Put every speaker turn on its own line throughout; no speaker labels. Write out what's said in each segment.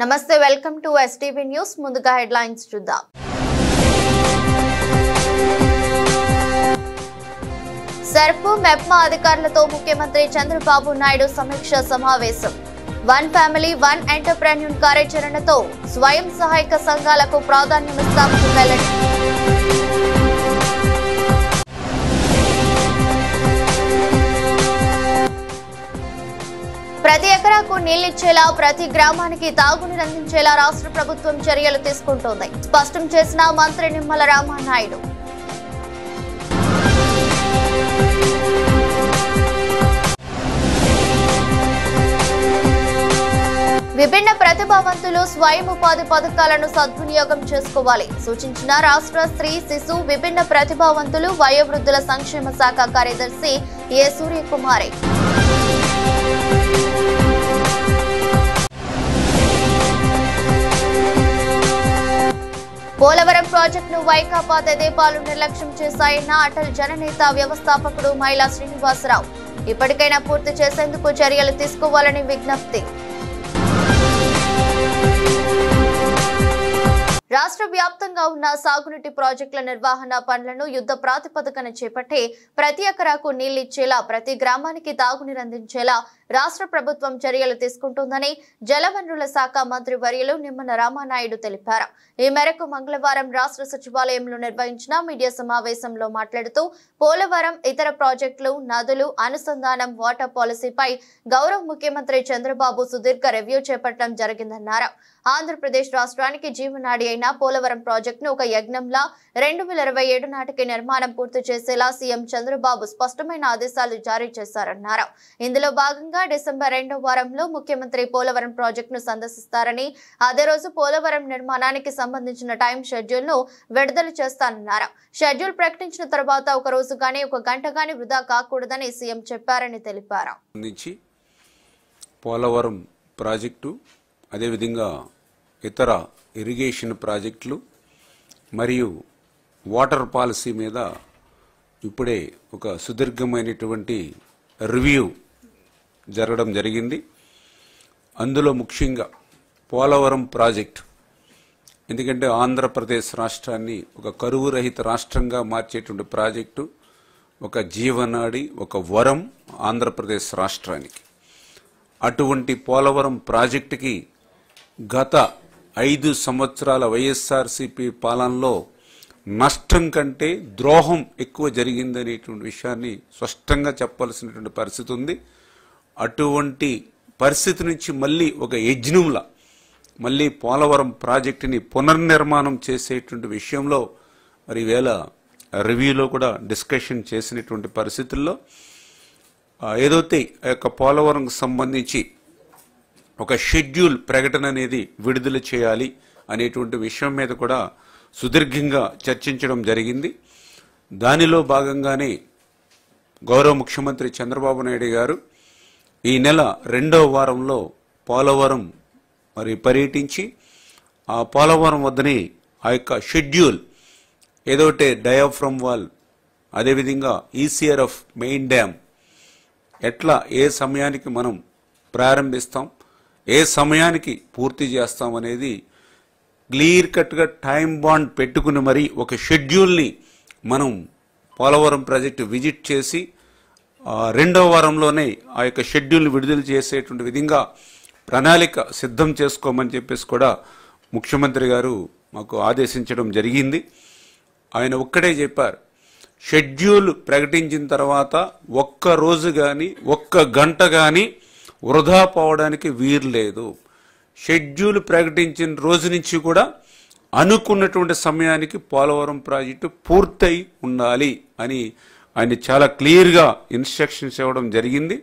నమస్తే welcome to STV news ముందుగా headlines చూద్దాం సర్పు మెప్మా అధికారులతో ముఖ్యమంత్రి చంద్రబాబు నాయుడు సమీక్ష సమావేశం వన్ ఫ్యామిలీ వన్ ఎంటర్‌ప్రెన్యూర్ కార్యాచరణతో స్వయం సహాయక సంఘాలకు ప్రాధాన్యమిస్తామని వెల్లడి ప్రతి ఎకరాకు నీళ్లిచ్చేలా ప్రతి గ్రామానికి తాగునీరు అందించేలా రాష్ట్ర ప్రభుత్వం చర్యలు తీసుకుంటోంది స్పష్టం చేసిన మంత్రి నిమ్మల రామానాయుడు విభిన్న ప్రతిభావంతులు స్వయం ఉపాధి పథకాలను సద్వినియోగం చేసుకోవాలి సూచించిన రాష్ట్ర స్త్రీ శిశు విభిన్న ప్రతిభావంతులు వయోవృద్ధుల సంక్షేమ శాఖ కార్యదర్శి ఏ సూర్యకుమారి పోలవరం ప్రాజెక్టును వైకాపా తెదేపాలు నిర్లక్ష్యం చేశాయన్న అటల్ జననేత వ్యవస్థాపకుడు మైలా శ్రీనివాసరావు ఇప్పటికైనా పూర్తి చేసేందుకు చర్యలు తీసుకోవాలని విజ్ఞప్తి రాష్ట్ర వ్యాప్తంగా ఉన్న సాగునీటి ప్రాజెక్టుల నిర్వహణ పనులను యుద్ధ ప్రాతిపదికన చేపట్టి ప్రతి ఎకరాకు నీళ్లిచ్చేలా ప్రతి గ్రామానికి తాగునీరు అందించేలా రాష్ట్ర ప్రభుత్వం చర్యలు తీసుకుంటుందని జలవనరుల శాఖ మంత్రి వర్యులు నిమ్మల రామానాయుడు తెలిపారు ఈ మేరకు మంగళవారం రాష్ట్ర సచివాలయంలో నిర్వహించిన మీడియా సమావేశంలో మాట్లాడుతూ పోలవరం ఇతర ప్రాజెక్టులు నదులు అనుసంధానం వాటర్ పాలసీపై గౌరవ ముఖ్యమంత్రి చంద్రబాబు సుదీర్ఘ రివ్యూ చేపట్టడం జరిగిందన్నారు ఆంధ్రప్రదేశ్ రాష్ట్రానికి జీవనాడి అయిన పోలవరం ప్రాజెక్టును ఒక యజ్ఞంలా 2027 నాటికి నిర్మాణం పూర్తి చేసేలా సీఎం చంద్రబాబు స్పష్టమైన ఆదేశాలు జారీ చేశారన్నారు ఇందులో భాగంగా డిసెంబర్ 2వ వారంలో ముఖ్యమంత్రి పోలవరం ప్రాజెక్టును సందర్శిస్తారని అదే రోజు పోలవరం నిర్మాణానికి సంబంధించిన టైం షెడ్యూల్ ను విడుదల చేస్తానన్నారు షెడ్యూల్ ప్రకటించిన తర్వాత ఒక రోజు గానీ ఒక గంట గానీ వృధా కాకూడదని సీఎం చెప్పారని తెలిపారు
పోలవరం ప్రాజెక్టు అదే విధంగా ఇతర ఇరిగేషన్ ప్రాజెక్టులు మరియు వాటర్ పాలసీ మీద ఇప్పుడే ఒక సుదీర్ఘమైనటువంటి రివ్యూ జరగడం జరిగింది అందులో ముఖ్యంగా పోలవరం ప్రాజెక్టు ఎందుకంటే ఆంధ్రప్రదేశ్ రాష్ట్రాన్ని ఒక కరువు రహిత రాష్ట్రంగా మార్చేటువంటి ప్రాజెక్టు ఒక జీవనాడి ఒక వరం ఆంధ్రప్రదేశ్ రాష్ట్రానికి అటువంటి పోలవరం ప్రాజెక్టుకి గత 5 సంవత్సరాల వైఎస్ఆర్సీపీ పాలనలో నష్టం కంటే ద్రోహం ఎక్కువ జరిగిందనేటువంటి విషయాన్ని స్పష్టంగా చెప్పాల్సినటువంటి పరిస్థితి ఉంది అటువంటి పరిస్థితి నుంచి మళ్ళీ ఒక యజ్ఞంలా మళ్ళీ పోలవరం ప్రాజెక్టుని పునర్నిర్మాణం చేసేటువంటి విషయంలో మరి వేళ రివ్యూలో కూడా డిస్కషన్ చేసినటువంటి పరిస్థితుల్లో ఏదైతే ఆ యొక్క పోలవరంకు సంబంధించి ఒక షెడ్యూల్ ప్రకటన అనేది విడుదల చేయాలి అనేటువంటి విషయం మీద కూడా సుదీర్ఘంగా చర్చించడం జరిగింది దానిలో భాగంగానే గౌరవ ముఖ్యమంత్రి చంద్రబాబు నాయుడు గారు ఈ నెల 2వ వారంలో పోలవరం మరి పర్యటించి ఆ పోలవరం వద్దనే ఆ యొక్క షెడ్యూల్ ఏదోటే డయాఫ్రమ్ వాల్ అదేవిధంగా ఈసీఆర్ఎఫ్ మెయిన్ డ్యామ్ ఎట్లా ఏ సమయానికి మనం ప్రారంభిస్తాం ఏ సమయానికి పూర్తి చేస్తాం అనేది క్లియర్ కట్గా టైం బాండ్ పెట్టుకుని మరి ఒక షెడ్యూల్ని మనం పోలవరం ప్రాజెక్టు విజిట్ చేసి 2వ వారంలోనే ఆ యొక్క షెడ్యూల్ని విడుదల చేసేటువంటి విధంగా ప్రణాళిక సిద్ధం చేసుకోమని చెప్పేసి కూడా ముఖ్యమంత్రి గారు మాకు ఆదేశించడం జరిగింది ఆయన ఒక్కడే చెప్పారు షెడ్యూల్ ప్రకటించిన తర్వాత ఒక్క రోజు కానీ ఒక్క గంట కానీ వృధా పోవడానికి వీలు లేదు షెడ్యూల్ ప్రకటించిన రోజు నుంచి కూడా అనుకున్నటువంటి సమయానికి పోలవరం ప్రాజెక్టు పూర్తయి ఉండాలి అని ఆయన చాలా క్లియర్గా ఇన్స్ట్రక్షన్స్ ఇవ్వడం జరిగింది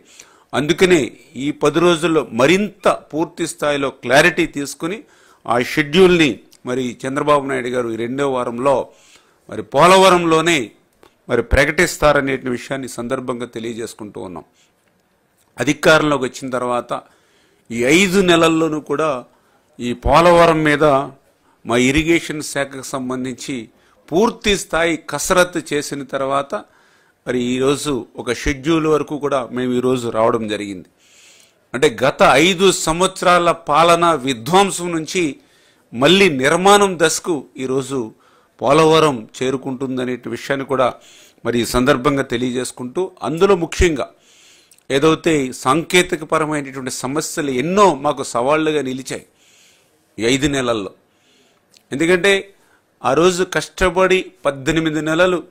అందుకనే ఈ 10 రోజుల్లో మరింత పూర్తి స్థాయిలో క్లారిటీ తీసుకుని ఆ షెడ్యూల్ని మరి చంద్రబాబు నాయుడు గారు ఈ 2వ వారంలో మరి పోలవరంలోనే మరి ప్రకటిస్తారనే విషయాన్ని సందర్భంగా తెలియజేసుకుంటూ ఉన్నాం అధికారంలోకి వచ్చిన తర్వాత ఈ 5 నెలల్లోనూ కూడా ఈ పోలవరం మీద మా ఇరిగేషన్ శాఖకు సంబంధించి పూర్తి స్థాయి కసరత్తు చేసిన తర్వాత మరి ఈరోజు ఒక షెడ్యూల్ వరకు కూడా మేము ఈరోజు రావడం జరిగింది అంటే గత 5 సంవత్సరాల పాలన విధ్వంసం నుంచి మళ్ళీ నిర్మాణం దశకు ఈరోజు పోలవరం చేరుకుంటుందనే విషయాన్ని కూడా మరి ఈ సందర్భంగా తెలియజేసుకుంటూ, అందులో ముఖ్యంగా ఏదైతే సాంకేతికపరమైనటువంటి సమస్యలు ఎన్నో మాకు సవాళ్లుగా నిలిచాయి ఈ 5 నెలల్లో. ఎందుకంటే ఆ రోజు కష్టపడి 18 నెలలు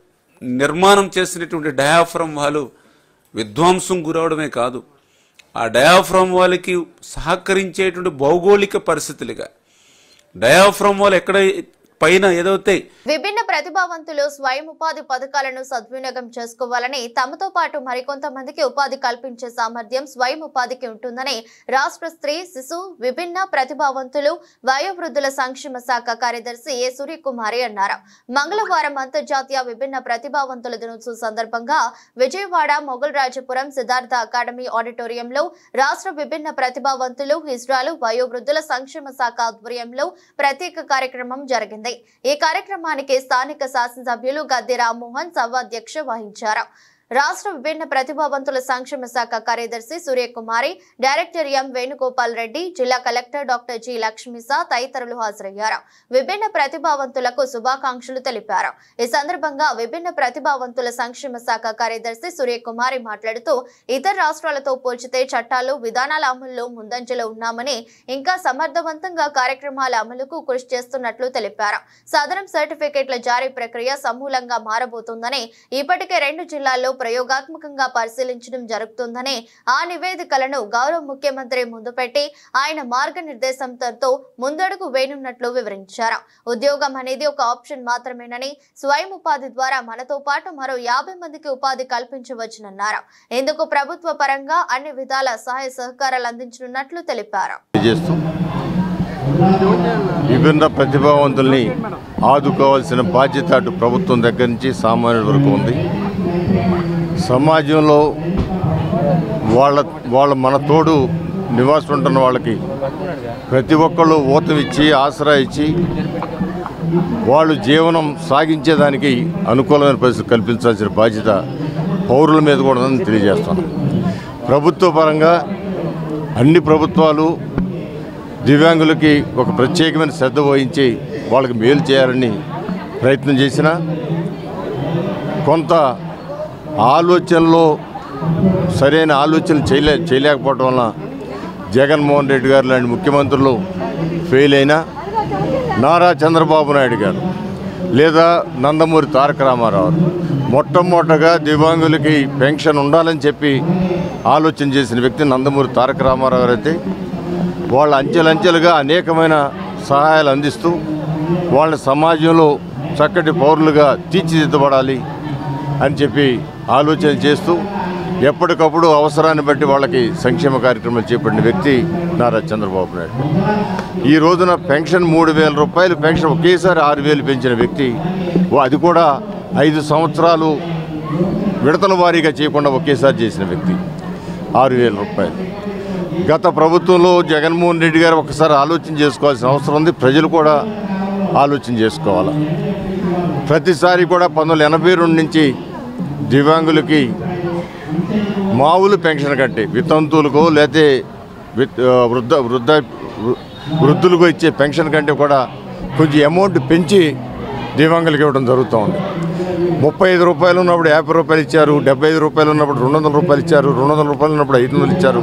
నిర్మాణం చేసినటువంటి డయాఫ్రమ్ వాళ్ళు విధ్వంసం గురవడమే కాదు, ఆ డయాఫ్రమ్ వాళ్ళకి సహకరించేటువంటి భౌగోళిక పరిస్థితులుగా డయాఫ్రమ్ వాళ్ళు ఎక్కడ పైన ఏదైతే
విభిన్న ప్రతిభావంతులు స్వయం ఉపాధి పథకాలను సద్వినియోగం చేసుకోవాలని, తమతో పాటు మరికొంతమందికి ఉపాధి కల్పించే సామర్థ్యం స్వయం ఉపాధికి ఉంటుందని రాష్ట్ర స్త్రీ, శిశు, విభిన్న ప్రతిభావంతులు, వయోవృద్ధుల సంక్షేమ శాఖ కార్యదర్శి ఏ సూర్యకుమారి అన్నారు. మంగళవారం అంతర్జాతీయ విభిన్న ప్రతిభావంతుల దినోత్సవం సందర్భంగా విజయవాడ మొగల్రాజపురం సిద్ధార్థ అకాడమీ ఆడిటోరియంలో రాష్ట్ర విభిన్న ప్రతిభావంతులు, హిజ్రాలు, వయోవృద్ధుల సంక్షేమ శాఖ ఆధ్వర్యంలో ప్రత్యేక కార్యక్రమం జరిగింది. ఈ కార్యక్రమానికి స్థానిక శాసనసభ్యులు గద్దె రామ్మోహన్ సభాధ్యక్ష వహించారు. రాష్ట్ర విభిన్న ప్రతిభావంతుల సంక్షేమ శాఖ కార్యదర్శి సూర్యకుమారి, డైరెక్టర్ ఎం వేణుగోపాల్ రెడ్డి, జిల్లా కలెక్టర్ డాక్టర్ జి లక్ష్మీసా తదితరులు హాజరయ్యారు. విభిన్న ప్రతిభావంతులకు శుభాకాంక్షలు తెలిపారు. ఈ సందర్భంగా విభిన్న ప్రతిభావంతుల సంక్షేమ శాఖ కార్యదర్శి సూర్యకుమారి మాట్లాడుతూ, ఇతర రాష్ట్రాలతో పోల్చితే చట్టాలు, విధానాల అమలులో ముందంజలో ఉన్నామని, ఇంకా సమర్థవంతంగా కార్యక్రమాల అమలుకు కృషి చేస్తున్నట్లు తెలిపారు. సదరం సర్టిఫికెట్ల జారీ ప్రక్రియ సమూలంగా మారబోతోందని, ఇప్పటికే 2 జిల్లాల్లో ప్రయోగాత్మకంగా పరిశీలించడం జరుగుతుందని, ఆ నివేదికలను గౌరవ ముఖ్యమంత్రి ముందు పెట్టి ఆయన మార్గనిర్దేశంతో ముందడుగు వేయనున్నట్లు వివరించారు. ఉద్యోగం అనేది ఒక ఆప్షన్ మాత్రమేనని, స్వయం ఉపాధి ద్వారా మనతో పాటు మరో 50 మందికి ఉపాధి కల్పించవచ్చునన్నారు. ఇందుకు ప్రభుత్వ పరంగా అన్ని విధాల సహాయ సహకారాలు అందించనున్నట్లు తెలిపారు.
విభిన్న ప్రతిభావంతుల్ని ఆదుకోవాల్సిన బాధ్యత అటు ప్రభుత్వం దగ్గర నుంచి సామాన్యుల వరకు ఉంది. సమాజంలో వాళ్ళ మన తోడు నివాసం ఉంటున్న వాళ్ళకి ప్రతి ఒక్కళ్ళు ఊతమిచ్చి ఆసరా ఇచ్చి వాళ్ళు జీవనం సాగించేదానికి అనుకూలమైన పరిస్థితి కల్పించాల్సిన బాధ్యత పౌరుల మీద కూడా ఉందని తెలియజేస్తాను. ప్రభుత్వ పరంగా అన్ని ప్రభుత్వాలు దివ్యాంగులకి ఒక ప్రత్యేకమైన శ్రద్ధ వహించి వాళ్ళకి మేలు చేయాలని ప్రయత్నం చేసినా, కొంత ఆలోచనలో సరైన ఆలోచనలు చేయలేకపోవడం వలన జగన్మోహన్ రెడ్డి గారు లాంటి ముఖ్యమంత్రులు ఫెయిల్ అయినా, నారా చంద్రబాబు నాయుడు గారు లేదా నందమూరి తారక రామారావు మొట్టమొదటగా దివ్యాంగులకి పెన్షన్ ఉండాలని చెప్పి ఆలోచన చేసిన వ్యక్తి నందమూరి తారక రామారావు గారు అయితే, వాళ్ళ అంచెలంచెలుగా అనేకమైన సహాయాలు అందిస్తూ వాళ్ళ సమాజంలో చక్కటి పౌరులుగా తీర్చిదిద్దబడాలి అని చెప్పి ఆలోచన చేస్తూ ఎప్పటికప్పుడు అవసరాన్ని బట్టి వాళ్ళకి సంక్షేమ కార్యక్రమాలు చేపట్టిన వ్యక్తి నారా చంద్రబాబు నాయుడు. ఈ రోజున పెన్షన్ 3,000 రూపాయలు పెన్షన్ ఒకేసారి 6,000 పెంచిన వ్యక్తి, అది కూడా 5 సంవత్సరాలు విడతల వారీగా చేయకుండా ఒకేసారి చేసిన వ్యక్తి 6,000 రూపాయలు. గత ప్రభుత్వంలో జగన్మోహన్ రెడ్డి గారు ఒకసారి ఆలోచన చేసుకోవాల్సిన అవసరం ఉంది. ప్రజలు కూడా ఆలోచన చేసుకోవాలి. ప్రతిసారి కూడా 1982 నుంచి దివ్యాంగులకి మామూలు పెన్షన్ కంటే వితంతువులకు లేకపోతే వృద్ధులకు ఇచ్చే పెన్షన్ కంటే కూడా కొంచెం అమౌంట్ పెంచి దివ్యాంగులకు ఇవ్వడం జరుగుతూ ఉంది. 35 రూపాయలు ఉన్నప్పుడు 50 రూపాయలు ఇచ్చారు, 75 రూపాయలు ఉన్నప్పుడు 200 రూపాయలు ఇచ్చారు, 200 రూపాయలు ఉన్నప్పుడు 500 ఇచ్చారు.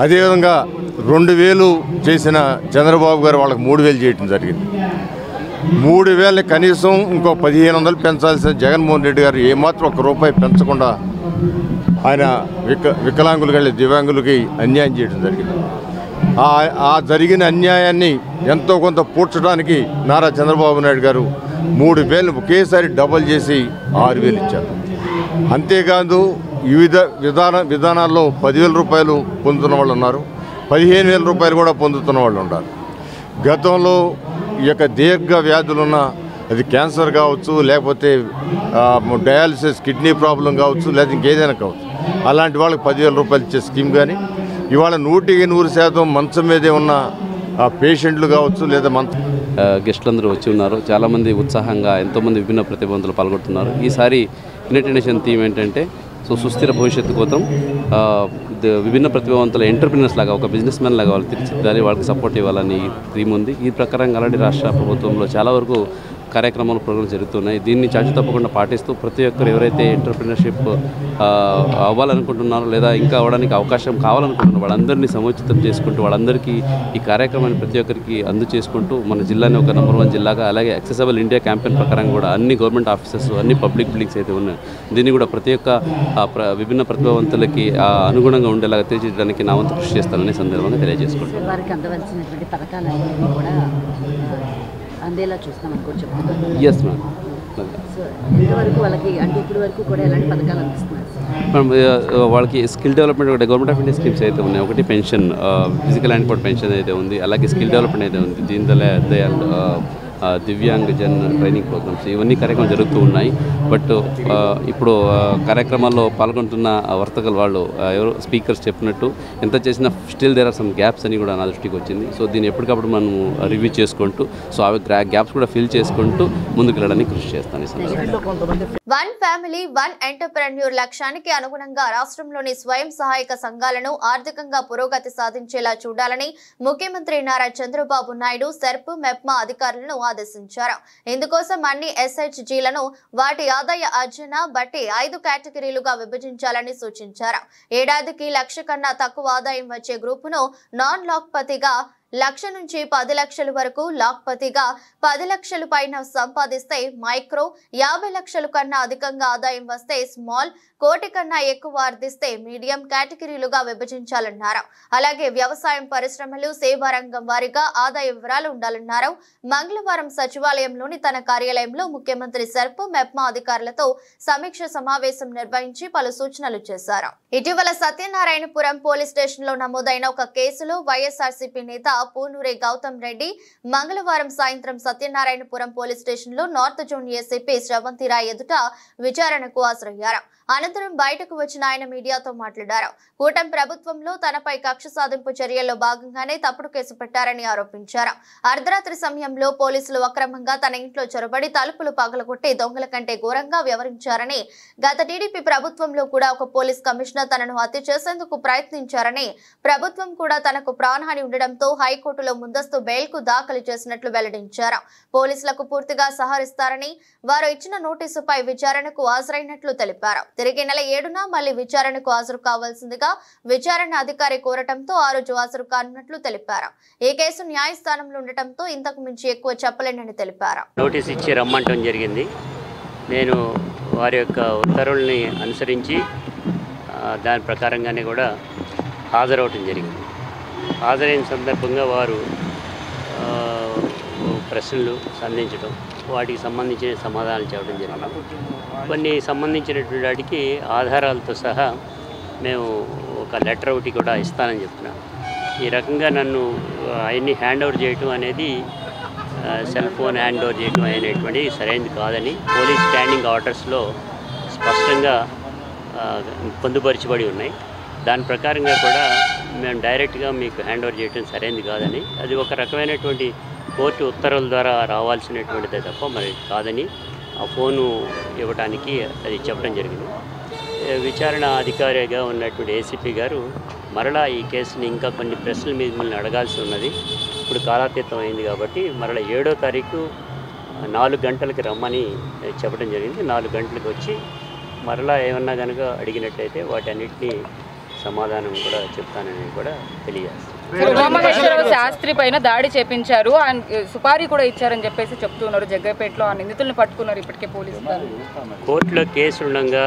అదేవిధంగా 2,000 చేసిన చంద్రబాబు గారు వాళ్ళకి 3,000 చేయడం జరిగింది. 3,000 కనీసం ఇంకో 1,500 పెంచాల్సిన జగన్మోహన్ రెడ్డి గారు ఏమాత్రం ₹1 పెంచకుండా ఆయన వికలాంగులు కానీ దివ్యాంగులకి అన్యాయం చేయడం జరిగింది. ఆ జరిగిన అన్యాయాన్ని ఎంతో కొంత పూడ్చడానికి నారా చంద్రబాబు నాయుడు గారు 3,000 ఒకేసారి డబల్ చేసి 6,000 ఇచ్చారు. అంతేకాదు వివిధ విధానాల్లో 10,000 రూపాయలు పొందుతున్న వాళ్ళు ఉన్నారు, 15,000 రూపాయలు కూడా పొందుతున్న వాళ్ళు ఉన్నారు. గతంలో ఈ యొక్క దీర్ఘ వ్యాధులున్న, అది క్యాన్సర్ కావచ్చు, లేకపోతే డయాలిసిస్ కిడ్నీ ప్రాబ్లం కావచ్చు, లేదా ఇంకేదైనా కావచ్చు, అలాంటి వాళ్ళకి 10,000 రూపాయలు ఇచ్చే స్కీమ్ కానీ, ఇవాళ 100% మంచం మీదే ఉన్న పేషెంట్లు కావచ్చు, లేదా
గెస్టులందరూ వచ్చి ఉన్నారు. చాలామంది ఉత్సాహంగా ఎంతోమంది విభిన్న ప్రతిభావంతులు పాల్గొంటున్నారు. ఈసారి యునైటెడ్ నేషన్ థీమ్ ఏంటంటే సో సుస్థిర భవిష్యత్తు కోసం విభిన్న ప్రతిభావంతుల ఎంటర్ప్రినర్స్ లాగా ఒక బిజినెస్ మ్యాన్ లాగా వాళ్ళు తీర్చిదిద్దాలి, వాళ్ళకి సపోర్ట్ ఇవ్వాలని థీమ్ ఉంది. ఈ ప్రకారంగా ఆల్రెడీ రాష్ట్ర ప్రభుత్వంలో చాలా వరకు కార్యక్రమాలు ప్రోగ్రామ్స్ జరుగుతున్నాయి. దీన్ని చాచి తప్పకుండా పాటిస్తూ ప్రతి ఒక్కరు ఎవరైతే ఎంటర్ప్రినర్షిప్ అవ్వాలనుకుంటున్నారో లేదా ఇంకా అవ్వడానికి అవకాశం కావాలనుకుంటున్నారో వాళ్ళందరినీ సముచితం చేసుకుంటూ వాళ్ళందరికీ ఈ కార్యక్రమాన్ని ప్రతి ఒక్కరికి చేసుకుంటూ మన జిల్లాని ఒక నెంబర్ 1 జిల్లాగా, అలాగే యాక్సెసిబుల్ ఇండియా క్యాంపెయిన్ ప్రకారం కూడా అన్ని గవర్నమెంట్ ఆఫీసెస్, అన్ని పబ్లిక్ బిల్డింగ్స్ అయితే ఉన్నాయి, దీన్ని కూడా ప్రతి ఒక్క విభిన్న ప్రతిభావంతులకి అనుగుణంగా ఉండేలాగా తీర్చిదిద్దడానికి నా వంతు కృషి చేస్తానని సందర్భంగా తెలియజేసుకుంటాను.
వారికి అందవలసినటువంటి పథకాలన్నీ కూడా అందేలా చూస్తామని కూడా చెప్తున్నారు.
Yes ma'am.
సో ఇంతవరకు వాళ్ళకి అంటే ఇప్పటి వరకు కూడా ఎలాంటి పథకాలు అందిస్తున్నారు?
వాళ్ళకి స్కిల్ డెవలప్మెంట్ ఒకటి గవర్నమెంట్ ఆఫ్ ఇండియా స్కీమ్స్ అయితే ఉన్నాయి. ఒకటి pension, physical and power pension అయితే ఉంది, అలాగే స్కిల్ డెవలప్మెంట్ అయితే ఉంది, దీన్ దయాల్ దివ్యాంగ్ జన్ ట్రైనింగ్ ప్రోగ్రామ్స్, ఇవన్నీ కార్యక్రమాలు జరుగుతూ ఉన్నాయి. బట్ ఇప్పుడు కార్యక్రమాల్లో పాల్గొంటున్న వర్తకులు వాళ్ళు ఎవరు స్పీకర్స్ చెప్పినట్టు ఎంత చేసినా still there are some gaps అని కూడా నా దృష్టికి వచ్చింది. సో దీన్ని ఎప్పటికప్పుడు మనం రివ్యూ చేసుకుంటూ సో అవి గ్యాప్స్ కూడా ఫిల్ చేసుకుంటూ ముందుకు వెళ్ళడానికి కృషి చేస్తాను.
వన్ ఫ్యామిలీ వన్ ఎంటర్ప్రెన్యూర్ లక్ష్యానికి అనుగుణంగా రాష్ట్రంలోని స్వయం సహాయక సంఘాలను ఆర్థికంగా పురోగతి సాధించేలా చూడాలని ముఖ్యమంత్రి నారా చంద్రబాబు నాయుడు సెర్ప్ మెప్మా అధికారులను ఆదేశించారు. ఇందుకోసం అన్ని SHGలను వాటి ఆదాయ అర్జన బట్టి 5 కేటగిరీలుగా విభజించాలని సూచించారు. ఏడాదికి 1,00,000 కన్నా తక్కువ ఆదాయం వచ్చే గ్రూపును నాన్ లాక్పతిగా, 1,00,000 నుంచి 10 లక్షల వరకు లాక్పతిగా, 10 లక్షల పైన సంపాదిస్తే మైక్రో, 50 లక్షల కన్నా అధికంగా ఆదాయం వస్తే స్మాల్, 1 కోటి కన్నా ఎక్కువ ఆర్జిస్తే మీడియం కేటగిరీలుగా విభజించాలన్నారు. అలాగే వ్యవసాయం, పరిశ్రమలు, సేవా రంగం వారీగా ఆదాయ వివరాలు ఉండాలన్నారు. మంగళవారం సచివాలయంలోని తన కార్యాలయంలో ముఖ్యమంత్రి సెర్ప్ మెప్మా అధికారులతో సమీక్ష సమావేశం నిర్వహించి పలు సూచనలు చేశారు. ఇటీవల సత్యనారాయణపురం పోలీస్ స్టేషన్ లో నమోదైన ఒక కేసులో వైఎస్ఆర్సీపీ నేత పూనూరి గౌతమ్ రెడ్డి మంగళవారం సాయంత్రం సత్యనారాయణపురం పోలీస్ స్టేషన్ లో north zone ACP Sravanthi Roy ఎదుట విచారణకు హాజరయ్యారు. అనంతరం బయటకు వచ్చిన ఆయన మీడియాతో మాట్లాడారు. కూటమి ప్రభుత్వంలో తనపై కక్ష సాధింపు చర్యల్లో భాగంగానే తప్పుడు కేసు పెట్టారని ఆరోపించారు. అర్ధరాత్రి సమయంలో పోలీసులు అక్రమంగా తన ఇంట్లో చొరబడి తలుపులు పగలగొట్టి దొంగల కంటే ఘోరంగా వ్యవహరించారని, గత టీడీపీ ప్రభుత్వంలో కూడా ఒక పోలీస్ కమిషనర్ తనను హత్య చేసేందుకు ప్రయత్నించారని, ప్రభుత్వం కూడా తనకు ప్రాణహాని ఉండడంతో హైకోర్టులో ముందస్తు బెయిల్కు దాఖలు చేసినట్లు వెల్లడించారు. పోలీసులకు పూర్తిగా సహకరిస్తారని, వారు ఇచ్చిన నోటీసుపై విచారణకు హాజరైనట్లు తెలిపారు. తిరిగి నెల 7న మళ్లీ విచారణకు హాజరు కావాల్సిందిగా విచారణ అధికారి కోరటంతో ఆ రోజు హాజరు కానున్నట్లు తెలిపారు. ఈ కేసు న్యాయస్థానంలో ఉండటంతో ఇంతకు మించి ఎక్కువ చెప్పలేనని తెలిపారు.
నోటీస్ ఇచ్చి రమ్మంటం జరిగింది. నేను వారి యొక్క ఉత్తర్వుల్ని అనుసరించి దాని ప్రకారంగానే కూడా హాజరవటం జరిగింది. హాజరైన సందర్భంగా వారు ప్రశ్నలు సంధించడం, వాటికి సంబంధించిన సమాధానాలు చెప్పడం జరిగింది. కొన్ని సంబంధించినటువంటి వాటికి ఆధారాలతో సహా మేము ఒక లెటర్ ఒకటి కూడా ఇస్తానని చెప్తున్నాను. ఈ రకంగా నన్ను అవన్నీ హ్యాండ్ ఓవర్ చేయటం అనేది, సెల్ ఫోన్ హ్యాండ్ ఓవర్ చేయటం అనేటువంటి సరైనది కాదని పోలీస్ స్టాండింగ్ ఆర్డర్స్లో స్పష్టంగా పొందుపరచబడి ఉన్నాయి. దాని ప్రకారంగా కూడా మేము డైరెక్ట్గా మీకు హ్యాండ్ ఓవర్ చేయటం సరైనది కాదని, అది ఒక రకమైనటువంటి కోర్టు ఉత్తర్వుల ద్వారా రావాల్సినటువంటిదే తప్ప మరి కాదని ఆ ఫోను ఇవ్వడానికి అది చెప్పడం జరిగింది. విచారణ అధికారిగా ఉన్నటువంటి ఏసీపీ గారు మరలా ఈ కేసుని ఇంకా కొన్ని ప్రశ్నల మీద మిమ్మల్ని అడగాల్సి ఉన్నది, ఇప్పుడు కాలాతీతం అయింది కాబట్టి మరలా 7వ తారీఖు 4 గంటలకి రమ్మని చెప్పడం జరిగింది. 4 గంటలకు వచ్చి మరలా ఏమన్నా కనుక అడిగినట్లయితే వాటన్నిటినీ సమాధానం కూడా చెప్తానని కూడా తెలియజేస్తాను.
ఉమామహేశ్వరరావు శాస్త్రి పైన దాడి చేపించారు, సుపారీ కూడా ఇచ్చారని చెప్పేసి చెప్తున్నారు. జగ్గైపేటలో ఆ నిందితులను పట్టుకున్నారు ఇప్పటికే పోలీసులు.
కోర్టులో కేసు ఉండగా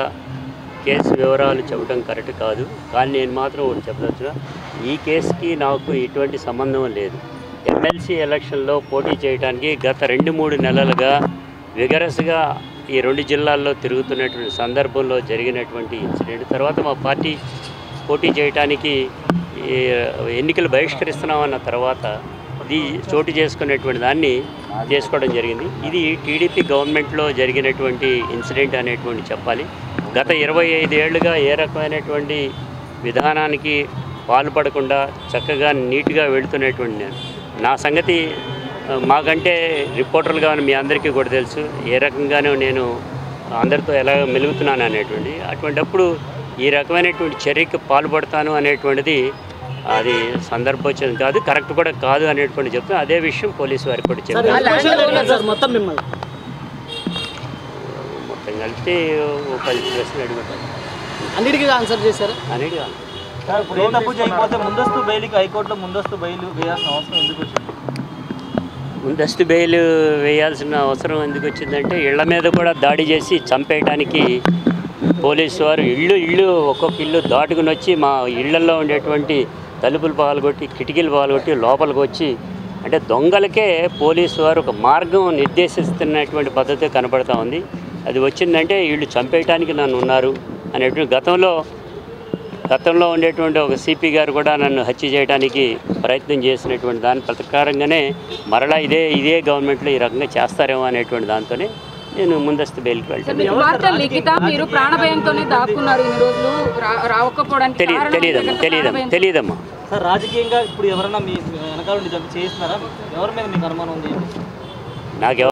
కేసు వివరాలు చెప్పడం కరెక్ట్ కాదు. కానీ నేను మాత్రం ఒకటి చెప్పదలుచున్నా, ఈ కేసుకి నాకు ఎటువంటి సంబంధం లేదు. ఎమ్మెల్సీ ఎలక్షన్లో పోటీ చేయడానికి గత 2-3 నెలలుగా విగరస్గా ఈ 2 జిల్లాల్లో తిరుగుతున్నటువంటి సందర్భంలో జరిగినటువంటి ఇన్సిడెంట్ తర్వాత మా పార్టీ పోటీ చేయడానికి ఎన్నికలు బహిష్కరిస్తున్నామన్న తర్వాత ఇది చోటు చేసుకునేటువంటి దాన్ని చేసుకోవడం జరిగింది. ఇది టీడీపీ గవర్నమెంట్లో జరిగినటువంటి ఇన్సిడెంట్ అనేటువంటి చెప్పాలి. గత 25 ఏళ్లుగా ఏ రకమైనటువంటి విధానానికి పాల్పడకుండా చక్కగా నీట్గా వెళుతున్నటువంటి నా సంగతి మాకంటే రిపోర్టర్లుగా మీ అందరికీ కూడా తెలుసు. ఏ రకంగానూ నేను అందరితో ఎలా మెలుగుతున్నాను అనేటువంటి అటువంటిప్పుడు ఈ రకమైనటువంటి చర్యకి పాల్పడతాను అనేటువంటిది అది సందర్భోచితం కాదు, కరెక్ట్ కూడా కాదు అనేటువంటి చెప్తాను. అదే విషయం పోలీసు వారికి కూడా చెప్పారు. మొత్తం కలిపితే 10 ప్రశ్నలు అడుగుతారు.
అన్నిటికీ ఆన్సర్ చేశారు.
అన్నిటికీ
ఇప్పుడు ఏ తప్పు చేయకపోతే ముందస్తు బెయిల్కి హైకోర్టులో ముందస్తు బెయిల్ వేయాల్సిన అవసరం ఎందుకు వచ్చింది?
ముందస్తు బెయిల్ వేయాల్సిన అవసరం ఎందుకు వచ్చిందంటే ఇళ్ల మీద కూడా దాడి చేసి చంపేయడానికి పోలీసు వారు ఇళ్ళు ఒక్కొక్క ఇల్లు దాటుకుని వచ్చి మా ఇళ్లలో ఉండేటువంటి తలుపులు పగలగొట్టి కిటికీలు పగలగొట్టి లోపలికి వచ్చి అంటే దొంగలకే పోలీసు వారు ఒక మార్గం నిర్దేశిస్తున్నటువంటి పద్ధతి కనపడతా ఉంది. అది వచ్చిందంటే వీళ్ళు చంపేయటానికి నన్ను ఉన్నారు అనేటువంటి గతంలో ఉండేటువంటి ఒక సిపి గారు కూడా నన్ను హత్య చేయడానికి ప్రయత్నం చేసినటువంటి దాని ప్రకారంగానే మరలా ఇదే గవర్నమెంట్లో ఈ రకంగా చేస్తారేమో అనేటువంటి దాంతోనే నేను ముందస్తు బెయిల్కి వెళ్తాను.
మీరు ప్రాణభయంతోనే దాక్కున్నారు ఇన్ని రోజులు రావకపోవడానికి
తెలియదమ్మా.
సార్ రాజకీయంగా ఇప్పుడు ఎవరైనా మీ వెనకాల నుండి జంప్ చేస్తున్నారా? ఎవరి మీద మీకు అనుమానం ఉంది?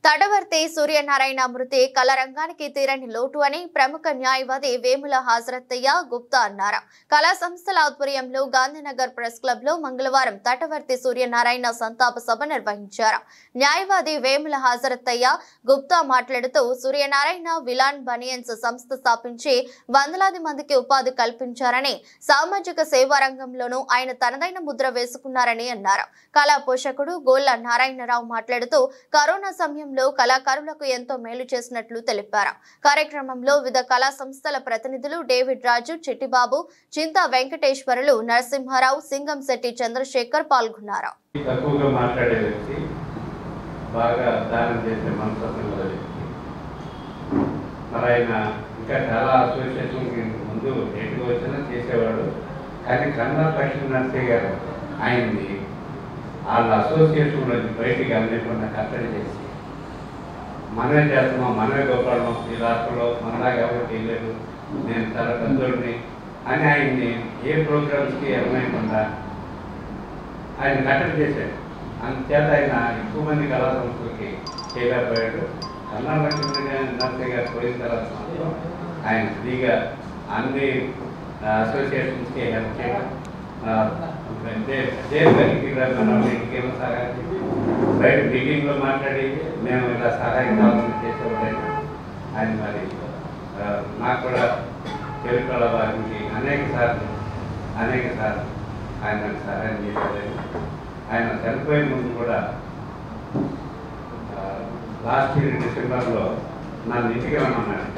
తటవర్తి సూర్యనారాయణ మృతి కళారంగానికి తీరని లోటు అని ప్రముఖ న్యాయవాది వేముల హాజరత్తయ్య గుప్తా అన్నారు. కళా సంస్థల ఆధ్వర్యంలో గాంధీనగర్ ప్రెస్ క్లబ్ లో మంగళవారం తటవర్తి సూర్యనారాయణ సంతాప సభ నిర్వహించారు. న్యాయవాది వేముల హాజరత్తయ్య గుప్తా మాట్లాడుతూ సూర్యనారాయణ విలాన్ బనియన్స్ సంస్థ స్థాపించి వందలాది మందికి ఉపాధి కల్పించారని, సామాజిక సేవా రంగంలోనూ ఆయన తనదైన ముద్ర వేసుకున్నారని అన్నారు. కళా పోషకుడు గోళ్ల నారాయణరావు మాట్లాడుతూ కరోనా సమయంలో కళాకారులకు ఎంతో మేలు చేసినట్లు తెలిపారు. కార్యక్రమంలో వివిధ కళా సంస్థల ప్రతినిధులు డేవిడ్ రాజు, చిట్టిబాబు, చింతా వెంకటేశ్వరులు, నరసింహారావు, సింగంశెట్టి చంద్రశేఖర్ పాల్గొన్నారు.
తక్కువగా మాట్లాడే వ్యక్తి, బాగా దానం చేసే మనస్తత్వం గల వ్యక్తి. మరి ఆయన ఇంకా చాలా అసోసియేషన్ ముందు ఎటుకు వచ్చినా చేసేవాడు. కానీ కన్నా లక్ష్మీ నరసయ్య గారు ఆయన్ని వాళ్ళ అసోసియేషన్ బయటికి అందకుండా కట్టడి చేసి మనమే చేస్తున్నాం, మనమే గొప్పడం, ఈ రాష్ట్రంలో మనలాగా ఎవరు చేయలేదు, నేను చాలా పెద్దోడిని అని ఆయన్ని ఏ ప్రోగ్రామ్స్కి ఎవరైనా ఆయన కట్టడి చేశాడు. అందుచేత ఆయన ఎక్కువ మంది కళా సంస్థలకి చేయలేకపోయాడు. కన్నా లక్ష్మీ నరసయ్య గారు పోయిన తర్వాత మాత్రం ఆయన ఫ్రీగా అన్ని అసోసియేషన్స్కి హెల్ప్ చేయడం, ఇంకేమో సహాయం బయట బిల్డింగ్లో మాట్లాడి మేము ఇలా సహాయం కావాలని చేసేవాడైనా ఆయన మరి నాకు కూడా తెలుగుల వారికి అనేక సార్లు ఆయన సహాయం చేసేవాడైనా ఆయన చనిపోయే ముందు కూడా లాస్ట్ ఇయర్ డిసెంబర్లో నన్ను ఇంటికి వెళ్ళమన్నాడు.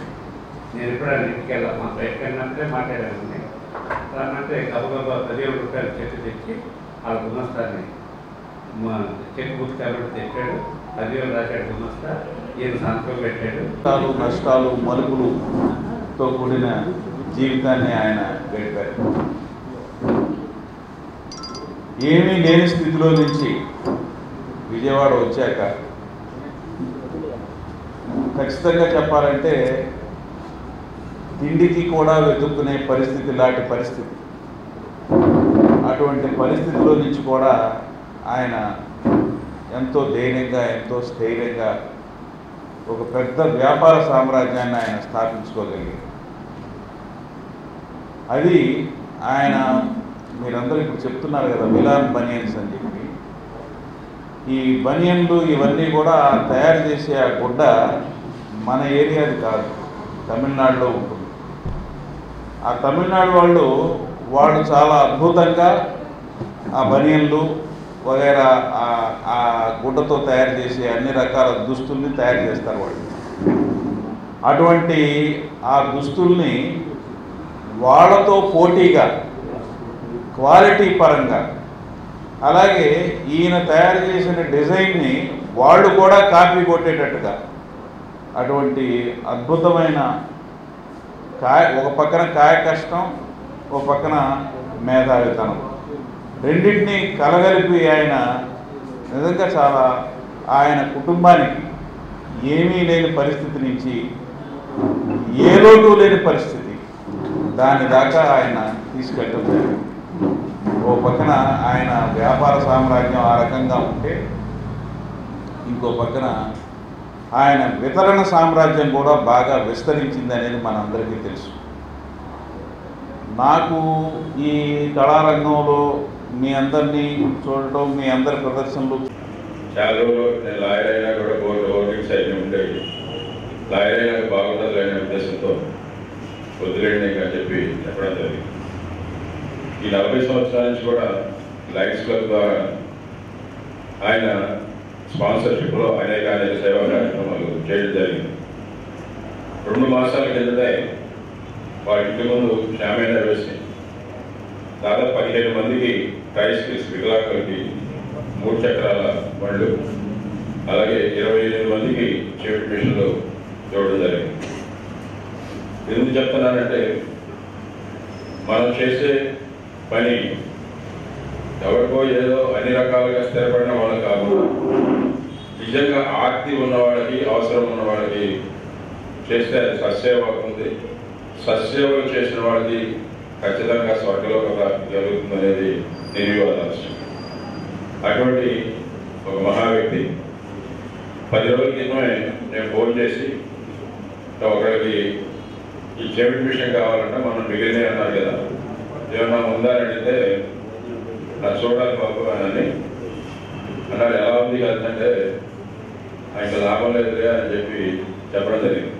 నేను ఎప్పుడైనా ఇంటికి వెళ్ళాను, మా బయటకు వెళ్ళినప్పుడే మాట్లాడాను. అంటే గబగబా 10,000 రూపాయలు చెక్ తెచ్చి వాళ్ళ గుమస్తాన్ని చెక్ బుక్ కాబట్టి తెచ్చాడు. 10,000 రాశాడు గుమస్తా, ఈయన సంతకం పెట్టాడు.
నష్టాలు మలుపులతో కూడిన జీవితాన్ని ఆయన గడిపారు. ఏమీ లేని స్థితిలో నుంచి విజయవాడ వచ్చాక ఖచ్చితంగా చెప్పాలంటే తిండికి కూడా వెతుక్కునే పరిస్థితి లాంటి పరిస్థితి. అటువంటి పరిస్థితిలో నుంచి కూడా ఆయన ఎంతో ధైర్యంగా, ఎంతో స్థైర్యంగా ఒక పెద్ద వ్యాపార సామ్రాజ్యాన్ని ఆయన స్థాపించుకోగలిగారు. అది ఆయన మీరందరూ ఇప్పుడు చెప్తున్నారు కదా విలాన్ బనియన్స్ అని చెప్పి, ఈ బనియన్లు ఇవన్నీ కూడా తయారు చేసే ఆ గుడ్డ మన ఏరియాది కాదు, తమిళనాడులో ఉంటుంది. ఆ తమిళనాడు వాళ్ళు చాలా అద్భుతంగా ఆ బనియన్లు వగైరా ఆ గుడ్డతో తయారు చేసే అన్ని రకాల దుస్తుల్ని తయారు చేస్తారు వాళ్ళు. అటువంటి ఆ దుస్తుల్ని వాళ్ళతో పోటీగా క్వాలిటీ పరంగా, అలాగే ఈయన తయారు చేసిన డిజైన్ని వాళ్ళు కూడా కాపీ కొట్టేటట్టుగా అటువంటి అద్భుతమైన ఒక పక్కన కాయ కష్టం, ఒక పక్కన మేధావితనం, రెండింటినీ కలగలిపి ఆయన నిజంగా చాలా ఆయన కుటుంబానికి ఏమీ లేని పరిస్థితి నుంచి ఏ లోటు లేని పరిస్థితి దాని దాకా ఆయన తీసుకెళ్ళడం జరిగింది. ఓ పక్కన ఆయన వ్యాపార సామ్రాజ్యం ఆ రకంగా ఉంటే, ఇంకో పక్కన ఆయన వితరణ సామ్రాజ్యం కూడా బాగా విస్తరించింది అనేది మనందరికీ తెలుసు. నాకు ఈ కళారంగంలో మీ అందరినీ చూడటం, మీ అందరి ప్రదర్శనలు
చాలా రోజులు నేను లాయర్ అయినా కూడా ఓటింగ్స్ అయితే ఉండేవి. లాయర్ అయినా బాగుండదు అనే ఉద్దేశంతో వదిలేండి అని చెప్పి చెప్పడం జరిగింది. ఈ 40 సంవత్సరాల నుంచి కూడా లయన్స్ క్లబ్ ద్వారా ఆయన స్పాన్సర్షిప్లో అనేక సేవా కార్యక్రమాలు చేయడం జరిగింది. 2 మాసాల కిందటే వారి ఇంటి ముందు షామేనా వేసి దాదాపు 15 మందికి ట్రైసికిల్స్ వికలాంగులకి 3 చక్రాల బండ్లు, అలాగే 28 మందికి చెవిటి మిషన్లు చూడడం జరిగింది. ఎందుకు చెప్తున్నానంటే మనం చేసే పని ఎవరికో ఏదో అన్ని రకాలుగా స్థిరపడిన వాళ్ళు కాకుండా నిజంగా ఆర్తి ఉన్నవాళ్ళకి, అవసరం ఉన్న వాళ్ళకి చేస్తే అది సత్సేవ అవుతుంది. సత్సేవలు చేసిన వాళ్ళకి ఖచ్చితంగా స్వర్గలోకత జరుగుతుంది అనేది నిర్వివాదాంశం. అటువంటి ఒక మహా వ్యక్తి 10 రోజుల క్రితమే నేను ఫోన్ చేసి ఒకరికి ఈ చెవిటి మిషన్ కావాలంటే మనం మిగిలినే అన్నారు కదా, ఏమన్నా ఉందా అని అడిగితే నాకు చూడాలి బాబు అని అన్నాడు. ఎలా ఉంది కదంటే ఆయన లాభం లేదులే అని చెప్పి చెప్పడం జరిగింది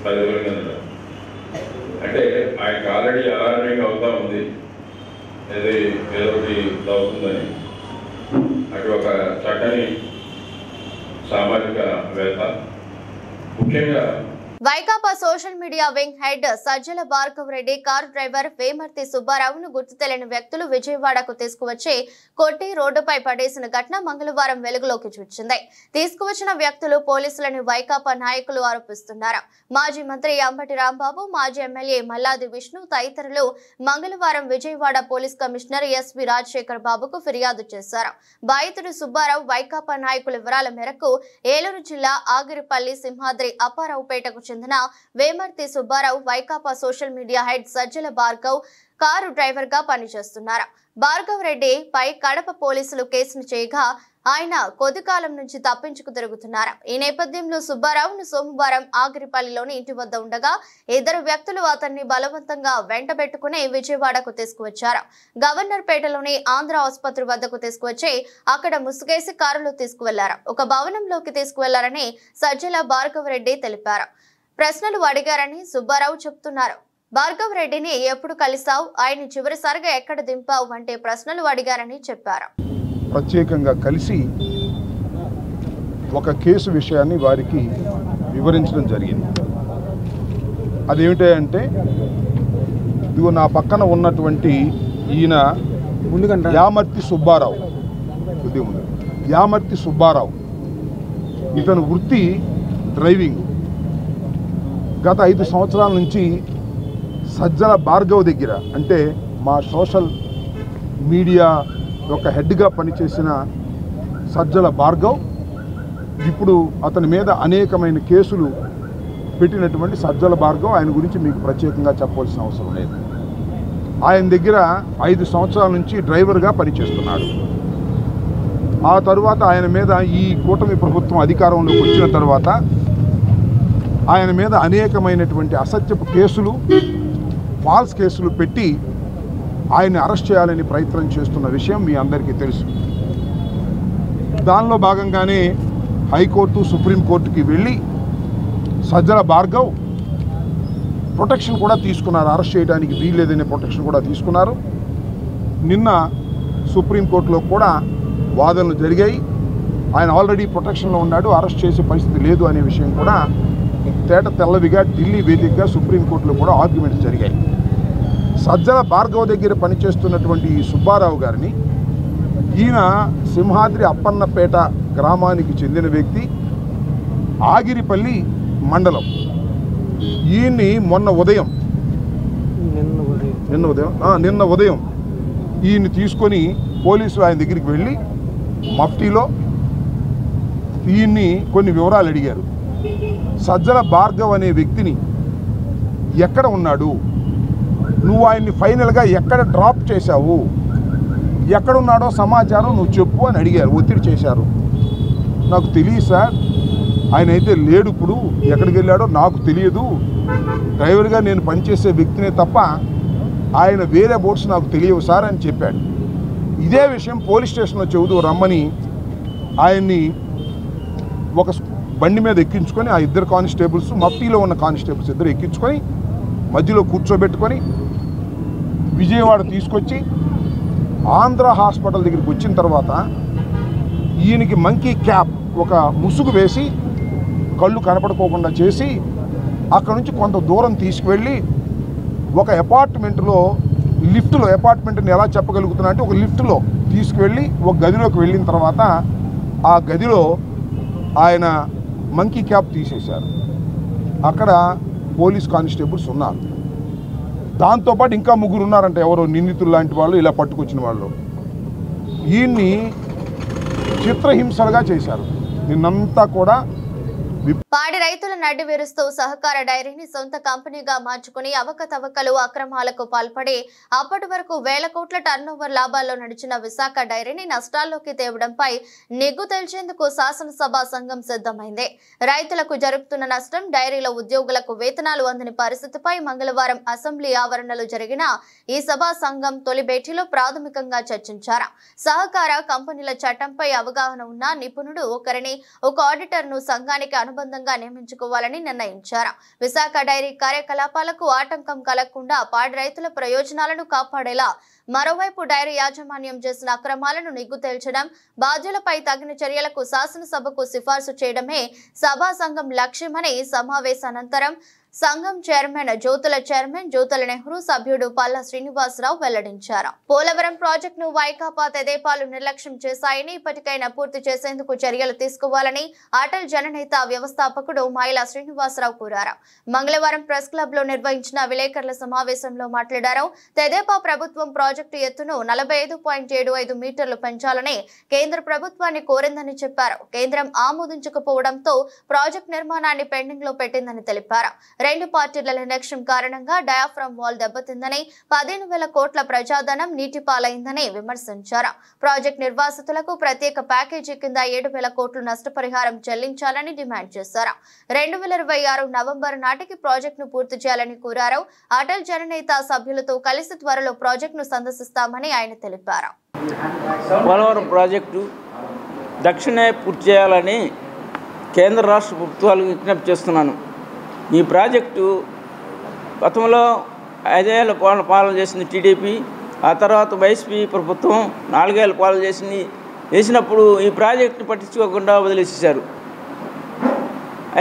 10 రోజుల కింద. అంటే ఆయనకి ఆల్రెడీ అలారంగా అవుతా ఉంది, ఏదో ఒకటి అవుతుందని. అటు ఒక చక్కని సామాజికవేత్త, ముఖ్యంగా
Vaikapa social media wing head Sajjala Bhargav Reddy car driver Vemarthi సుబ్బారావును గుర్తు తెలియని వ్యక్తులు విజయవాడకు తీసుకువచ్చి కొట్టి రోడ్డుపై పడేసిన ఘటన మంగళవారం వెలుగులోకి వచ్చింది. తీసుకువచ్చిన వ్యక్తులు పోలీసులని వైకాపా నాయకులు ఆరోపిస్తున్నారు. మాజీ మంత్రి అంబటి రాంబాబు, మాజీ ఎమ్మెల్యే మల్లాది విష్ణు తదితరులు మంగళవారం Vijayawada police commissioner SV Rajasekhar బాబుకు ఫిర్యాదు చేశారు. బాధితుడు సుబ్బారావు వైకాపా నాయకుల వివరాల మేరకు ఏలూరు జిల్లా ఆగిరిపల్లి సింహాద్రి అప్పారావుపేటకు చెందిన Vemarthi Subbarao Vaikapa social media head Sajjala Bhargav car driver గా పనిచేస్తున్నారు. భార్గవ్ రెడ్డి పై కడప పోలీసులు కేసును చేయగా ఆయన కొద్ది కాలం నుంచి తప్పించుకు తిరుగుతున్నారు. ఈ నేపథ్యంలో సుబ్బారావును సోమవారం ఆగిరిపల్లిలోని ఇంటి వద్ద ఉండగా 2 వ్యక్తులు అతన్ని బలవంతంగా వెంటబెట్టుకుని విజయవాడకు తీసుకువచ్చారు. గవర్నర్ పేటలోని ఆంధ్ర ఆసుపత్రి వద్దకు తీసుకువచ్చి అక్కడ ముసుగేసి కారులో తీసుకువెళ్లారు. ఒక భవనంలోకి తీసుకువెళ్లారని సజ్జల భార్గవ్ రెడ్డి తెలిపారు. ప్రశ్నలు అడిగారని సుబ్బారావు చెప్తున్నారు. భార్గవ్ రెడ్డిని ఎప్పుడు కలిసావు, ఆయన చివరిసారిగా ఎక్కడ దింపావు వంటి ప్రశ్నలు అడిగారని చెప్పారు.
ప్రత్యేకంగా కలిసి ఒక కేసు విషయాన్ని వారికి వివరించడం జరిగింది. అదేమిటంటే ఇదిగో నా పక్కన ఉన్నటువంటి ఈయన యామర్తి సుబ్బారావు, యామర్తి సుబ్బారావు ఇతను వృత్తి డ్రైవింగ్. గత 5 సంవత్సరాల నుంచి సజ్జల భార్గవ్ దగ్గర, అంటే మా సోషల్ మీడియా ఒక హెడ్గా పనిచేసిన సజ్జల భార్గవ్ ఇప్పుడు అతని మీద అనేకమైన కేసులు పెట్టినటువంటి సజ్జల భార్గవ్, ఆయన గురించి మీకు ప్రత్యేకంగా చెప్పవలసిన అవసరం లేదు. ఆయన దగ్గర 5 సంవత్సరాల నుంచి డ్రైవర్గా పనిచేస్తున్నాడు. ఆ తరువాత ఆయన మీద ఈ కూటమి ప్రభుత్వం అధికారంలోకి వచ్చిన తర్వాత ఆయన మీద అనేకమైనటువంటి అసత్యపు కేసులు, ఫాల్స్ కేసులు పెట్టి ఆయన్ని అరెస్ట్ చేయాలని ప్రయత్నం చేస్తున్న విషయం మీ అందరికీ తెలుసు. దానిలో భాగంగానే హైకోర్టు, సుప్రీంకోర్టుకి వెళ్ళి సజ్జల భార్గవ్ ప్రొటెక్షన్ కూడా తీసుకున్నారు. అరెస్ట్ చేయడానికి వీల్లేదనే ప్రొటెక్షన్ కూడా తీసుకున్నారు. నిన్న సుప్రీంకోర్టులో కూడా వాదనలు జరిగాయి. ఆయన ఆల్రెడీ ప్రొటెక్షన్లో ఉన్నాడు, అరెస్ట్ చేసే పరిస్థితి లేదు అనే విషయం కూడా తేట తెల్లవిగా ఢిల్లీ వేదికగా సుప్రీంకోర్టులో కూడా ఆర్గ్యుమెంట్స్ జరిగాయి. సజ్జల భార్గవ్ దగ్గర పనిచేస్తున్నటువంటి ఈ సుబ్బారావు గారిని, ఈయన సింహాద్రి అప్పన్నపేట గ్రామానికి చెందిన వ్యక్తి, ఆగిరిపల్లి మండలం. ఈయన్ని నిన్న ఉదయం ఈయన్ని తీసుకొని పోలీసులు ఆయన దగ్గరికి వెళ్ళి మఫ్టీలో ఈయన్ని కొన్ని వివరాలు అడిగారు. సజ్జల భార్గవ్ అనే వ్యక్తిని ఎక్కడ ఉన్నాడు, నువ్వు ఆయన్ని ఫైనల్గా ఎక్కడ డ్రాప్ చేశావు, ఎక్కడున్నాడో సమాచారం నువ్వు చెప్పు అని అడిగారు, ఒత్తిడి చేశారు. నాకు తెలియదు సార్, ఆయన అయితే లేడు, ఇప్పుడు ఎక్కడికి వెళ్ళాడో నాకు తెలియదు, డ్రైవర్గా నేను పనిచేసే వ్యక్తినే తప్ప ఆయన వేరే బోట్స్ నాకు తెలియవు సార్ అని చెప్పాడు. ఇదే విషయం పోలీస్ స్టేషన్లో చెబుతూ రమ్మని ఆయన్ని ఒక బండి మీద ఎక్కించుకొని ఆ ఇద్దరు కానిస్టేబుల్స్, మఫ్టీలో ఉన్న కానిస్టేబుల్స్ ఇద్దరు ఎక్కించుకొని మధ్యలో కూర్చోబెట్టుకొని విజయవాడ తీసుకొచ్చి ఆంధ్ర హాస్పిటల్ దగ్గరికి వచ్చిన తర్వాత ఈయనకి మంకీ క్యాప్, ఒక ముసుగు వేసి కళ్ళు కనపడుకోకుండా చేసి అక్కడ నుంచి కొంత దూరం తీసుకువెళ్ళి ఒక అపార్ట్మెంట్లో లిఫ్ట్లో, అపార్ట్మెంట్ని ఎలా చెప్పగలుగుతున్నా అంటే ఒక లిఫ్ట్లో తీసుకువెళ్ళి ఒక గదిలోకి వెళ్ళిన తర్వాత ఆ గదిలో ఆయన మంకీ క్యాప్ తీసేశారు. అక్కడ పోలీస్ కానిస్టేబుల్స్ ఉన్నారు, దాంతోపాటు ఇంకా ముగ్గురు ఉన్నారంట, ఎవరో నిందితులు లాంటి వాళ్ళు, ఇలా పట్టుకొచ్చిన వాళ్ళు. ఈయన్ని చిత్రహింసలుగా చేశారు. నిన్నంతా కూడా
పాడి రైతుల నడ్డి విరుస్తూ సహకార డైరీని సొంత కంపెనీగా మార్చుకుని అవకతవకలు అక్రమాలకు పాల్పడి అప్పటి వరకు వేల కోట్ల టర్నోవర్ లాభాల్లో నడిచిన విశాఖ డైరీని నష్టాల్లోకి తేవడంపై నిగ్గు తేల్చేందుకు శాసనసభ సంఘం సిద్ధమైంది. రైతులకు జరుగుతున్న నష్టం, డైరీల ఉద్యోగులకు వేతనాలు అందని పరిస్థితిపై మంగళవారం అసెంబ్లీ ఆవరణలో జరిగిన ఈ సభా సంఘం తొలి భేటీలో ప్రాథమికంగా చర్చించారు. సహకార కంపెనీల చట్టంపై అవగాహన ఉన్న నిపుణుడు ఒకరిని, ఒక ఆడిటర్ను సంఘానికి అనుబంధంగా నియమించుకోవాలని నిర్ణయించారు. విశాఖ డైరీ కార్యకలాపాలకు ఆటంకం కలగకుండా పాడి రైతుల ప్రయోజనాలను కాపాడేలా, మరోవైపు డైరీ యాజమాన్యం చేసిన అక్రమాలను నిగ్గు తేల్చడం, బాధ్యులపై తగిన చర్యలకు శాసనసభకు సిఫార్సు చేయడమే సభా సంఘం లక్ష్యమని సమావేశానంతరం సంఘం చైర్మన్ జ్యోతుల నెహ్రూ, సభ్యుడు పల్లా శ్రీనివాసరావు వెల్లడించారు. పోలవరం ప్రాజెక్టును వైకాపా తెదేపాలు నిర్లక్ష్యం చేశాయని, ఇప్పటికైనా పూర్తి చేసేందుకు చర్యలు తీసుకోవాలని అటల్ జననేత వ్యవస్థాపకుడు మైలా శ్రీనివాసరావు కోరారు. మంగళవారం ప్రెస్ క్లబ్ లో నిర్వహించిన విలేకరుల సమావేశంలో మాట్లాడారు. తెదేపా ప్రభుత్వం ప్రాజెక్టు ఎత్తును 45.75 మీటర్లు పెంచాలని కేంద్ర ప్రభుత్వాన్ని కోరిందని చెప్పారు. కేంద్రం ఆమోదించకపోవడంతో ప్రాజెక్టు నిర్మాణాన్ని పెండింగ్ లో పెట్టిందని తెలిపారు. రెండు పార్టీల నిర్లక్ష్యం కారణంగా డయాఫ్రమ్ వాల్ దెబ్బతిందని, 15,000 కోట్ల ప్రజాధనం నీటి పాలైందని విమర్శించారు. ప్రాజెక్టు నిర్వాసితులకు ప్రత్యేక ప్యాకేజీ కింద 7,000 కోట్లు నష్టపరిహారం చెల్లించాలని డిమాండ్ చేశారు. 2026 నవంబర్ నాటికి ప్రాజెక్టును పూర్తి చేయాలని కోరారు. అటల్ జననేత సభ్యులతో కలిసి త్వరలో ప్రాజెక్టును సందర్శిస్తామని ఆయన తెలిపారు.
పోలవరం ప్రాజెక్టు దక్షిణే పూర్తి చేయాలని కేంద్ర రాష్ట్ర ప్రభుత్వాలకు విజ్ఞప్తి చేస్తున్నాను. ఈ ప్రాజెక్టు గతంలో 5 ఏళ్ల పాలన చేసింది టీడీపీ, ఆ తర్వాత వైసీపీ ప్రభుత్వం 4 ఏళ్ల పాలన చేసినప్పుడు ఈ ప్రాజెక్టుని పట్టించుకోకుండా వదిలేసేశారు.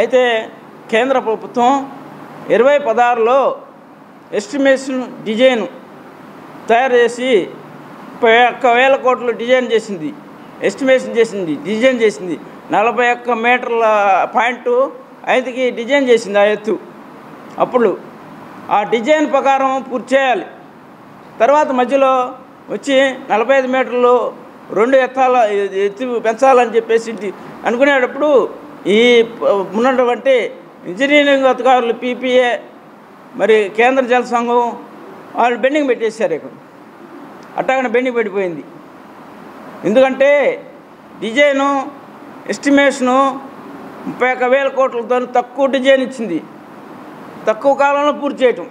అయితే కేంద్ర ప్రభుత్వం 2016లో ఎస్టిమేషన్ డిజైన్ తయారు చేసి 51,000 కోట్లు ఎస్టిమేషన్ చేసింది, డిజైన్ చేసింది. 41 మీటర్ల పాయింట్ 5కి డిజైన్ చేసింది ఆ ఎత్తు. అప్పుడు ఆ డిజైన్ ప్రకారం పూర్తి చేయాలి. తర్వాత మధ్యలో వచ్చి 45 మీటర్లు 2 ఎత్తు పెంచాలని చెప్పేసి అనుకునేటప్పుడు ఈ ఉన్నటువంటి ఇంజనీరింగ్ అధికారులు పీపీఏ, మరి కేంద్ర జల సంఘం వాళ్ళు బెండింగ్ పెట్టేశారు. ఇక్కడ అట్టాగనే బెండింగ్ పడిపోయింది. ఎందుకంటే డిజైను ఎస్టిమేషను 31,000 కోట్లతో తక్కువ డిజైన్ ఇచ్చింది. తక్కువ కాలంలో పూర్తి చేయటం,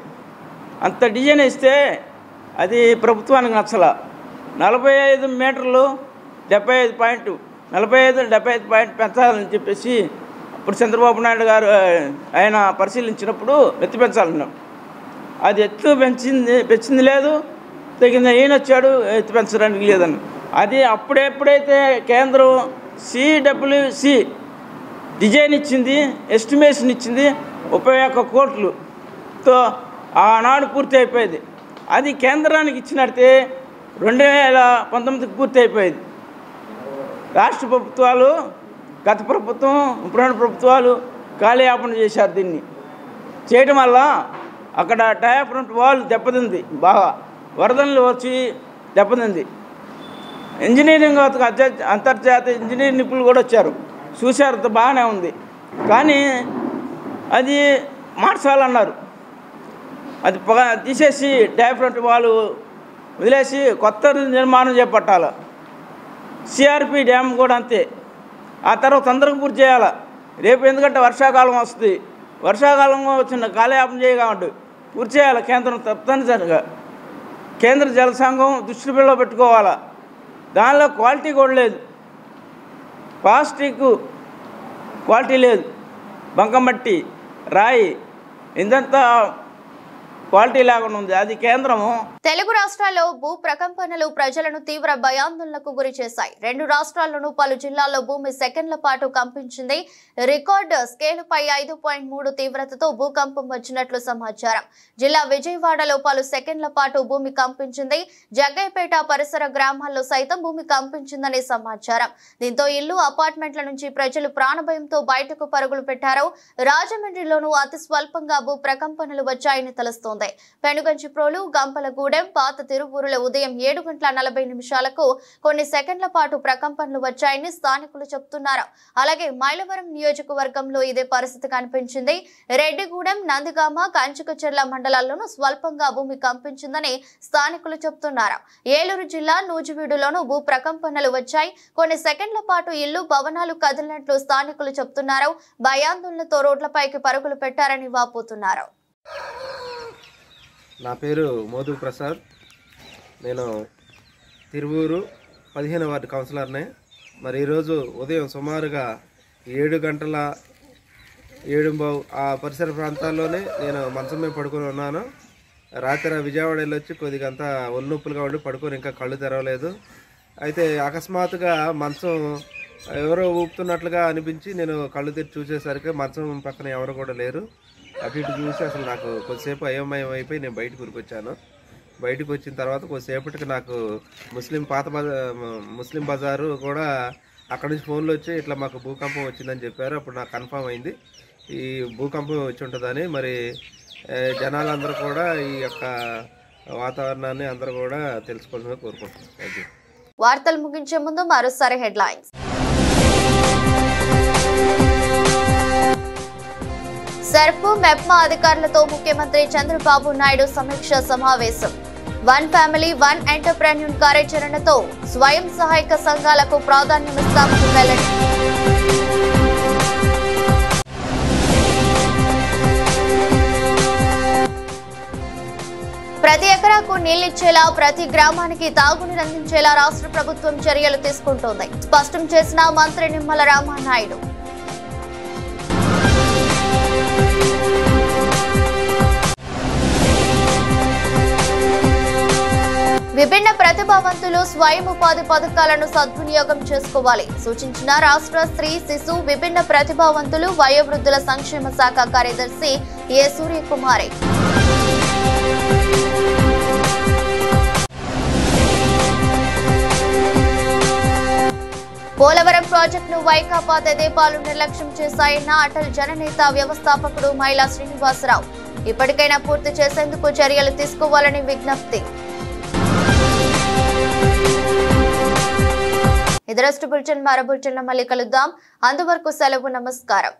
అంత డిజైన్ ఇస్తే అది ప్రభుత్వానికి నచ్చల. 45 మీటర్లు 75 పాయింట్ పెంచాలని చెప్పేసి అప్పుడు చంద్రబాబు నాయుడు గారు ఆయన పరిశీలించినప్పుడు ఎత్తు పెంచాలన్నాం. అది ఎత్తు పెంచింది లేదు, తగిన ఈయన వచ్చాడు ఎత్తు పెంచడానికి లేదని. అది ఎప్పుడైతే కేంద్రం సిడబ్ల్యూసి డిజైన్ ఇచ్చింది, ఎస్టిమేషన్ ఇచ్చింది 31 కోట్లుతో ఆనాడు పూర్తి అయిపోయేది. అది కేంద్రానికి ఇచ్చినట్టే 2019కి పూర్తి అయిపోయేది. రాష్ట్ర ప్రభుత్వాలు, గత ప్రభుత్వం, ఇప్పుడున్న ప్రభుత్వాలు కాలయాపన చేశారు. దీన్ని చేయడం వల్ల అక్కడ డయాఫ్రమ్ వాల్ దెబ్బతింది, బాగా వరదలు వచ్చి దెబ్బతింది. ఇంజనీరింగ్ అంతర్జాతీయ ఇంజనీరింగ్ నిపుణులు కూడా వచ్చారు, చూశారు, బాగానే ఉంది. కానీ అది మార్చాలన్నారు. అది తీసేసి డయాఫ్రమ్ వాల్ వదిలేసి కొత్త నిర్మాణం చేపట్టాలి. సిఆర్పి డ్యామ్ కూడా అంతే. ఆ తర్వాత తొందరగా పూర్తి చేయాలి. రేపు ఎందుకంటే వర్షాకాలం వస్తుంది, వర్షాకాలంలో వచ్చిన కాలయాపన చేయగలమంటే పూర్తి చేయాలి కేంద్రం తప్పనిసరిగా. కేంద్ర జల సంఘం దృష్టిలో పెట్టుకోవాలా. దానిలో క్వాలిటీ కూడా లేదు, ప్లాస్టిక్ క్వాలిటీ లేదు, బంకమట్టి రాయి ఇందంతా క్వాలిటీ లేకుండా ఉంది. అది కేంద్రము.
తెలుగు రాష్ట్రాల్లో భూ ప్రకంపనలు ప్రజలను తీవ్ర భయాందోళనకు గురి చేశాయి. 2 రాష్ట్రాల్లోనూ పలు జిల్లాల్లో భూమి సెకండ్ల పాటు కంపించింది. రికార్డు స్కేలుపై 5.3 తీవ్రతతో భూకంపం వచ్చినట్లు సమాచారం. జిల్లా విజయవాడలో పలు సెకండ్ల పాటు భూమి కంపించింది. జగ్గయ్యపేట పరిసర గ్రామాల్లో సైతం భూమి కంపించిందని సమాచారం. దీంతో ఇల్లు, అపార్ట్మెంట్ల నుంచి ప్రజలు ప్రాణభయంతో బయటకు పరుగులు పెట్టారు. రాజమండ్రిలోనూ అతి స్వల్పంగా భూ ప్రకంపనలు వచ్చాయని తెలుస్తోంది. పెనుగంచిప్రోలు, గంపలగూడెం, పాత తిరువూరులో ఉదయం 7:40 కొన్ని సెకండ్ల పాటు ప్రకంపనలు వచ్చాయని స్థానికులు చెబుతున్నారు. అలాగే మైలవరం నియోజకవర్గంలో ఇదే పరిస్థితి కనిపించింది. రెడ్డిగూడెం, నందిగామ, కంచుకచెర్ల మండలాల్లోనూ స్వల్పంగా భూమి కంపించిందని స్థానికులు చెబుతున్నారు. ఏలూరు జిల్లా నూజివీడులోనూ భూ ప్రకంపనలు వచ్చాయి. కొన్ని సెకండ్ల పాటు ఇల్లు, భవనాలు కదిలినట్లు స్థానికులు చెబుతున్నారు. భయాందోళనతో రోడ్లపైకి పరుగులు పెట్టారని వాపోతున్నారు.
నా పేరు మోదు ప్రసాద్. నేను తిరువూరు 15వ వార్డు కౌన్సిలర్నే. మరి ఈరోజు ఉదయం సుమారుగా 7:07 ఆ పరిసర ప్రాంతాల్లోనే నేను మంచం మీద పడుకొని ఉన్నాను. రాత్రి విజయవాడ వెళ్ళొచ్చి కొద్దిగా అంతా ఒళ్ళు నొప్పులుగా ఉండి పడుకొని ఇంకా కళ్ళు తెరవలేదు. అయితే అకస్మాత్తుగా మంచం ఎవరో ఊపుతున్నట్లుగా అనిపించి నేను కళ్ళు తెరిచి చూసేసరికి మంచం పక్కన ఎవరు కూడా లేరు. అటు ఇటు చూసి అసలు నాకు కొద్దిసేపు అయోమయం అయిపోయి నేను బయటకు ఉరికొచ్చాను. బయటకు వచ్చిన తర్వాత కొద్దిసేపటికి నాకు ముస్లిం బజారు కూడా అక్కడి నుంచి ఫోన్లు వచ్చి ఇట్లా మాకు భూకంపం వచ్చిందని చెప్పారు. అప్పుడు నాకు కన్ఫామ్ అయింది ఈ భూకంపం వచ్చి ఉంటుందని. మరి జనాలందరూ కూడా ఈ యొక్క వాతావరణాన్ని అందరూ కూడా తెలుసుకోవాలని కోరుకుంటున్నాను. Thank you.
వార్తలు ముగించే ముందు మరోసారి హెడ్లైన్స్. సర్పు మెప్మా అధికారులతో ముఖ్యమంత్రి చంద్రబాబు నాయుడు సమీక్ష సమావేశం. 1 ఫ్యామిలీ 1 ఎంటర్‌ప్రెన్యూర్ కార్యాచరణతో స్వయం సహాయక సంఘాలకు ప్రాధాన్యమిస్తామని వెల్లడి. ప్రతి ఎకరాకు నీళ్లిచ్చేలా, ప్రతి గ్రామానికి తాగునీరు అందించేలా రాష్ట్ర ప్రభుత్వం చర్యలు తీసుకుంటోంది స్పష్టం చేసిన మంత్రి నిమ్మల రామానాయుడు. విభిన్న ప్రతిభావంతులు స్వయం ఉపాధి పథకాలను సద్వినియోగం చేసుకోవాలి సూచించిన రాష్ట్ర స్త్రీ, శిశు, విభిన్న ప్రతిభావంతులు, వయోవృద్ధుల సంక్షేమ శాఖ కార్యదర్శి ఏ సూర్యకుమారి. పోలవరం ప్రాజెక్టును వైకాపా తెదేపాలు నిర్లక్ష్యం చేశాయన్న అటల్ జననేత వ్యవస్థాపకుడు మైలా శ్రీనివాసరావు. ఇప్పటికైనా పూర్తి చేసేందుకు చర్యలు తీసుకోవాలని విజ్ఞప్తి. ఇదరస్ట్ బులెటిన్ మరో బులెటిన్లో మళ్ళీ కలుద్దాం. అంతవరకు సెలవు. నమస్కారం.